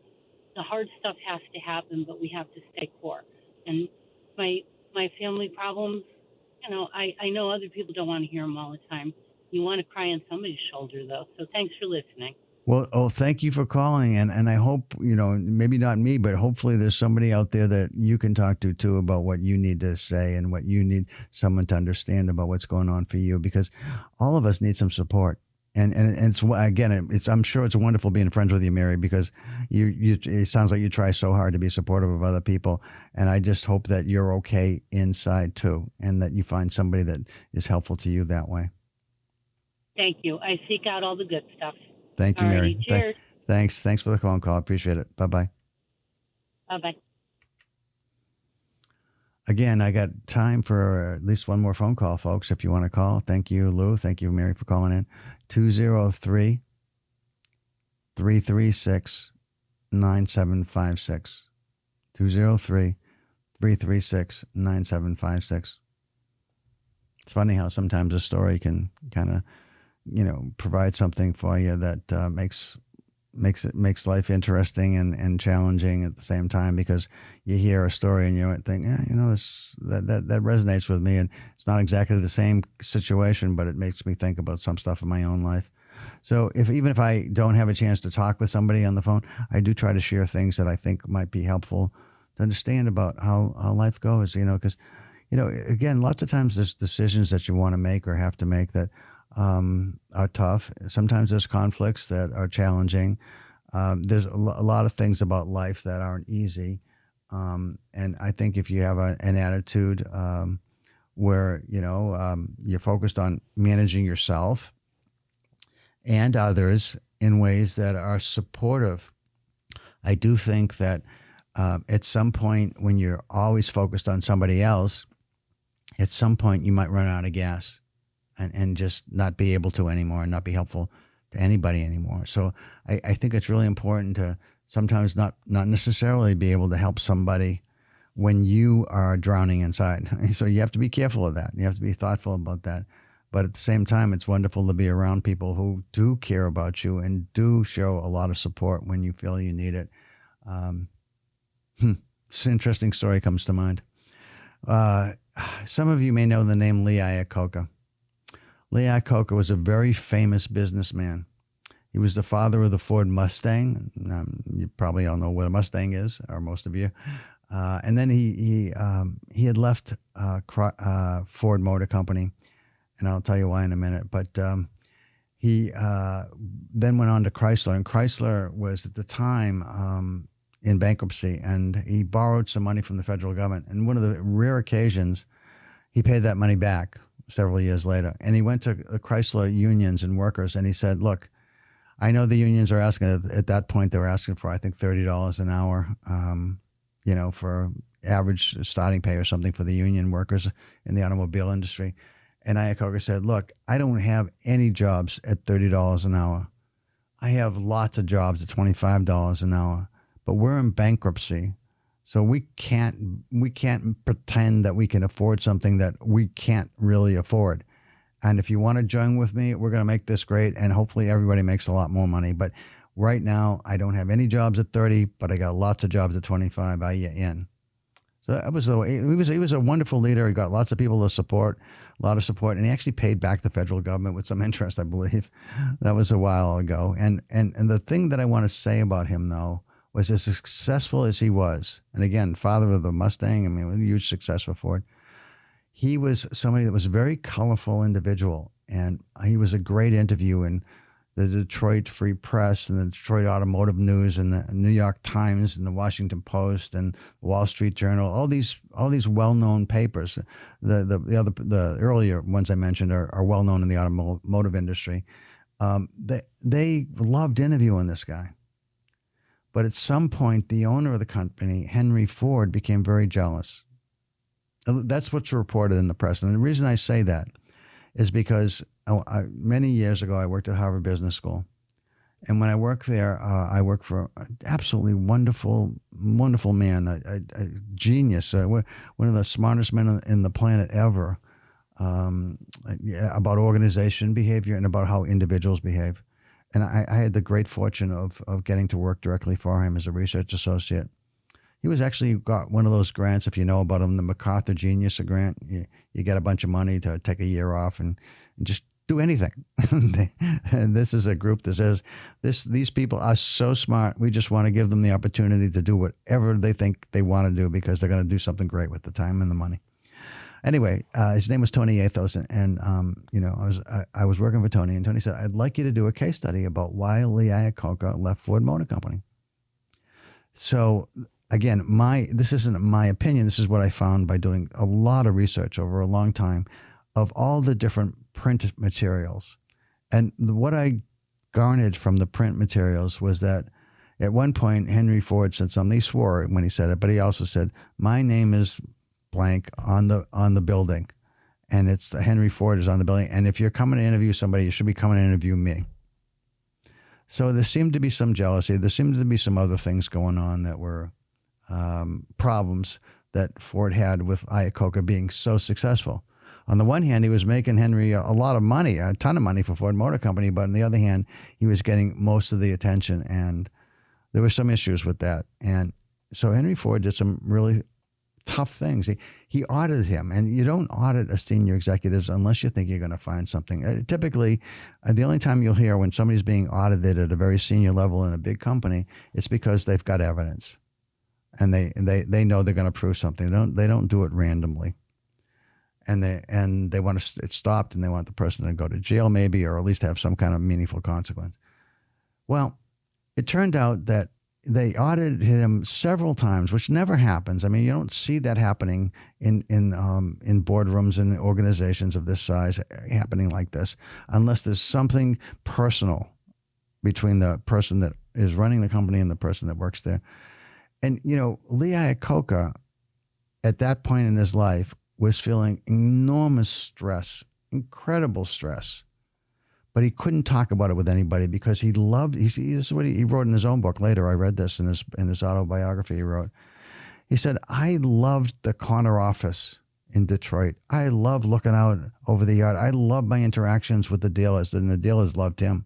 the hard stuff has to happen, but we have to stay core. And my family problems, I know other people don't want to hear them all the time. You want to cry on somebody's shoulder, though. So thanks for listening. Well, thank you for calling. And I hope, maybe not me, but hopefully there's somebody out there that you can talk to too about what you need to say and what you need someone to understand about what's going on for you, because all of us need some support. And it's, again, I'm sure it's wonderful being friends with you, Mary, because it sounds like you try so hard to be supportive of other people. And I just hope that you're okay inside too, and that you find somebody that is helpful to you that way. Thank you. I seek out all the good stuff. Thank you, Mary. Cheers. Thanks for the phone call. I appreciate it. Bye-bye. Bye-bye. Again, I got time for at least one more phone call, folks, if you want to call. Thank you, Lou. Thank you, Mary, for calling in. 203-336-9756. 203-336-9756. It's funny how sometimes a story can kind of, provide something for you that makes life interesting and challenging at the same time, because you hear a story and you think, that resonates with me, and it's not exactly the same situation, but it makes me think about some stuff in my own life. So even if I don't have a chance to talk with somebody on the phone, I do try to share things that I think might be helpful to understand about how life goes, because, again, lots of times there's decisions that you want to make or have to make that are tough. Sometimes there's conflicts that are challenging. There's a lot of things about life that aren't easy. And I think if you have an attitude where, you're focused on managing yourself and others in ways that are supportive, I do think that at some point when you're always focused on somebody else, at some point you might run out of gas. And just not be able to anymore, and not be helpful to anybody anymore. So I think it's really important to sometimes not necessarily be able to help somebody when you are drowning inside. So you have to be careful of that. You have to be thoughtful about that. But at the same time, it's wonderful to be around people who do care about you and do show a lot of support when you feel you need it. This interesting story comes to mind. Some of you may know the name Lee Iacocca. Lee Iacocca was a very famous businessman. He was the father of the Ford Mustang. You probably all know what a Mustang is, or most of you. And then he had left Ford Motor Company, and I'll tell you why in a minute. But he then went on to Chrysler, and Chrysler was at the time in bankruptcy, and he borrowed some money from the federal government. And one of the rare occasions, he paid that money back several years later. And he went to the Chrysler unions and workers, and he said, look, I know the unions are asking, at that point they were asking for, I think, $30 an hour, for average starting pay or something for the union workers in the automobile industry. And Iacocca said, look, I don't have any jobs at $30 an hour. I have lots of jobs at $25 an hour, but we're in bankruptcy. So we can't pretend that we can afford something that we can't really afford. And if you want to join with me, we're going to make this great, and hopefully everybody makes a lot more money. But right now, I don't have any jobs at 30, but I got lots of jobs at 25. Are you in? So that was he was a wonderful leader. He got lots of people to support, a lot of support, and he actually paid back the federal government with some interest, I believe. That was a while ago. And the thing that I want to say about him, though, was as successful as he was, and again, father of the Mustang, a huge success for Ford, he was somebody that was a very colorful individual. And he was a great interview in the Detroit Free Press and the Detroit Automotive News and the New York Times and the Washington Post and Wall Street Journal. All these well-known papers. The earlier ones I mentioned are well-known in the automotive industry. They loved interviewing this guy. But at some point, the owner of the company, Henry Ford, became very jealous. That's what's reported in the press. And the reason I say that is because many years ago, I worked at Harvard Business School. And when I worked there, I worked for an absolutely wonderful man, a genius, one of the smartest men in the planet ever, about organization behavior and about how individuals behave. And I had the great fortune of getting to work directly for him as a research associate. He was actually got one of those grants, if you know about them, the MacArthur Genius Grant. You get a bunch of money to take a year off and just do anything. And this is a group that says, these people are so smart, we just want to give them the opportunity to do whatever they think they want to do because they're going to do something great with the time and the money. Anyway, his name was Tony Athos, and I was working for Tony, and Tony said, I'd like you to do a case study about why Lee Iacocca left Ford Motor Company. So again, this isn't my opinion. This is what I found by doing a lot of research over a long time of all the different print materials. And what I garnered from the print materials was that at one point, Henry Ford said something. He swore when he said it, but he also said, my name is blank on the building. And it's the Henry Ford is on the building. And if you're coming to interview somebody, you should be coming to interview me. So there seemed to be some jealousy. There seemed to be some other things going on that were problems that Ford had with Iacocca being so successful. On the one hand, he was making Henry a lot of money, a ton of money for Ford Motor Company, but on the other hand, he was getting most of the attention, and there were some issues with that. And so Henry Ford did some really tough things. He audited him, and you don't audit a senior executives unless you think you're going to find something. Typically, the only time you'll hear when somebody's being audited at a very senior level in a big company, it's because they've got evidence. And they know they're going to prove something. They don't do it randomly, and they want it stopped, and they want the person to go to jail maybe, or at least have some kind of meaningful consequence. Well, it turned out that they audited him several times, which never happens. I mean, you don't see that happening in boardrooms and organizations of this size happening like this, unless there's something personal between the person that is running the company and the person that works there. And, Lee Iacocca, at that point in his life, was feeling enormous stress, incredible stress. But he couldn't talk about it with anybody because he loved, this is what he wrote in his own book later. I read this in his autobiography he wrote. He said, I loved the corner office in Detroit. I loved looking out over the yard. I loved my interactions with the dealers, and the dealers loved him.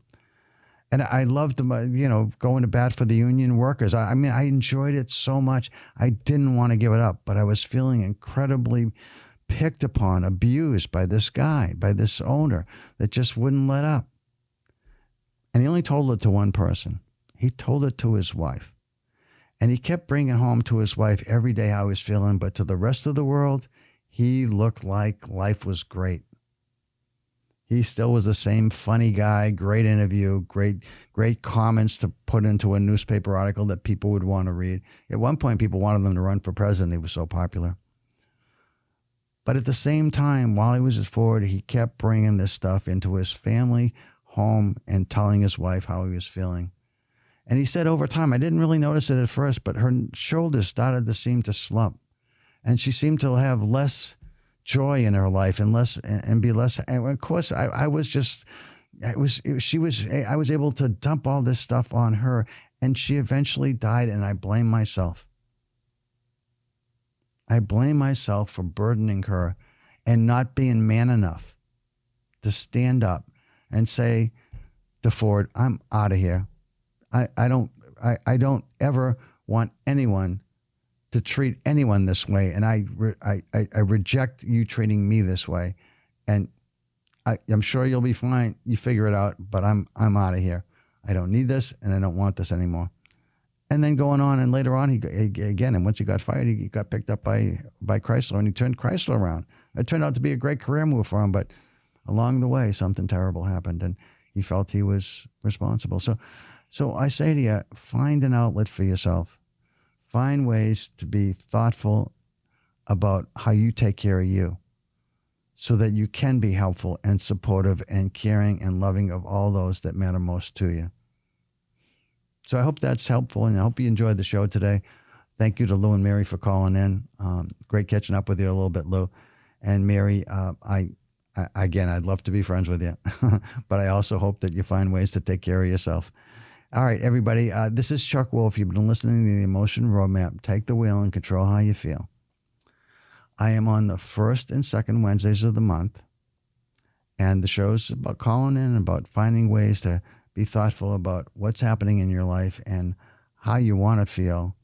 And I loved, going to bat for the union workers. I mean, I enjoyed it so much. I didn't want to give it up, but I was feeling incredibly picked upon, abused by this guy, by this owner that just wouldn't let up. And he only told it to one person. He told it to his wife. And he kept bringing home to his wife every day how he was feeling, but to the rest of the world, he looked like life was great. He still was the same funny guy, great interview, great comments to put into a newspaper article that people would want to read. At one point, people wanted him to run for president. He was so popular. But at the same time, while he was at Ford, he kept bringing this stuff into his family home and telling his wife how he was feeling. And he said over time, I didn't really notice it at first, but her shoulders started to seem to slump. And she seemed to have less joy in her life and be less. And of course, I was able to dump all this stuff on her, and she eventually died, and I blame myself. I blame myself for burdening her and not being man enough to stand up and say to Ford, I'm out of here. I don't ever want anyone to treat anyone this way, and I reject you treating me this way. And I'm sure you'll be fine. You figure it out, but I'm out of here. I don't need this, and I don't want this anymore. And then going on, and later on, and once he got fired, he got picked up by Chrysler, and he turned Chrysler around. It turned out to be a great career move for him, but along the way, something terrible happened and he felt he was responsible. So I say to you, find an outlet for yourself. Find ways to be thoughtful about how you take care of you so that you can be helpful and supportive and caring and loving of all those that matter most to you. So I hope that's helpful, and I hope you enjoyed the show today. Thank you to Lou and Mary for calling in. Great catching up with you a little bit, Lou. And Mary, again, I'd love to be friends with you, but I also hope that you find ways to take care of yourself. All right, everybody, this is Chuck Wolf. You've been listening to the Emotion Roadmap. Take the wheel and control how you feel. I am on the first and second Wednesdays of the month, and the show's about calling in, about finding ways to be thoughtful about what's happening in your life and how you want to feel.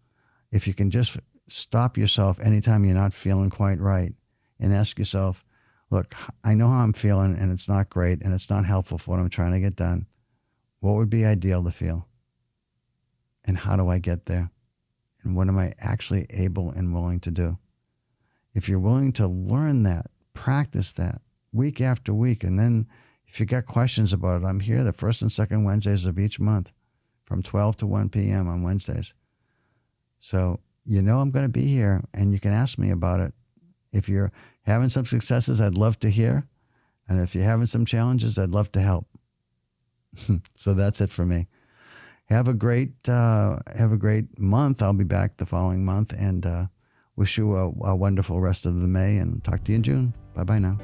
If you can just stop yourself anytime you're not feeling quite right and ask yourself, look, I know how I'm feeling and it's not great and it's not helpful for what I'm trying to get done. What would be ideal to feel? And how do I get there? And what am I actually able and willing to do? If you're willing to learn that, practice that week after week, and then if you got questions about it, I'm here the first and second Wednesdays of each month from 12 to 1 p.m. on Wednesdays. So you know I'm going to be here, and you can ask me about it. If you're having some successes, I'd love to hear. And if you're having some challenges, I'd love to help. So that's it for me. Have a great month. I'll be back the following month, and wish you a wonderful rest of the May, and talk to you in June. Bye-bye now.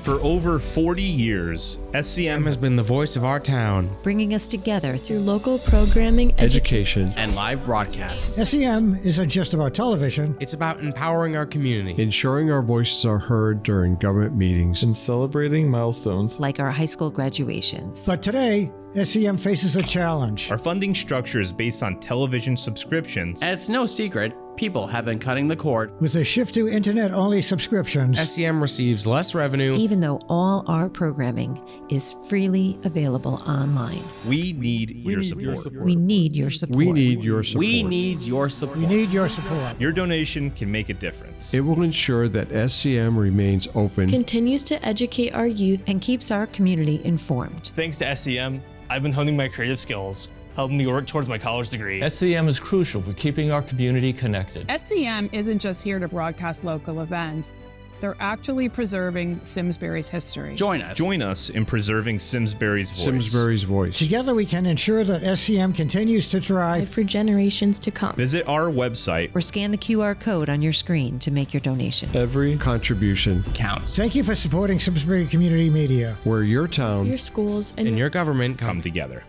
For over 40 years, SCM has been the voice of our town, bringing us together through local programming, education, and live broadcasts. SCM isn't just about television. It's about empowering our community, ensuring our voices are heard during government meetings, and celebrating milestones like our high school graduations. But today, SCM faces a challenge. Our funding structure is based on television subscriptions. And it's no secret, people have been cutting the cord. With a shift to internet-only subscriptions, SCM receives less revenue, even though all our programming is freely available online. We need your support. We need your support. We need your support. We need your support. We need your support. Your donation can make a difference. It will ensure that SCM remains open, continues to educate our youth, and keeps our community informed. Thanks to SCM, I've been honing my creative skills, helping me work towards my college degree. SCM is crucial for keeping our community connected. SCM isn't just here to broadcast local events. They're actually preserving Simsbury's history. Join us. Join us in preserving Simsbury's voice. Simsbury's voice. Together we can ensure that SCM continues to thrive for generations to come. Visit our website or scan the QR code on your screen to make your donation. Every contribution counts. Thank you for supporting Simsbury Community Media, where your town, your schools, and your government come together.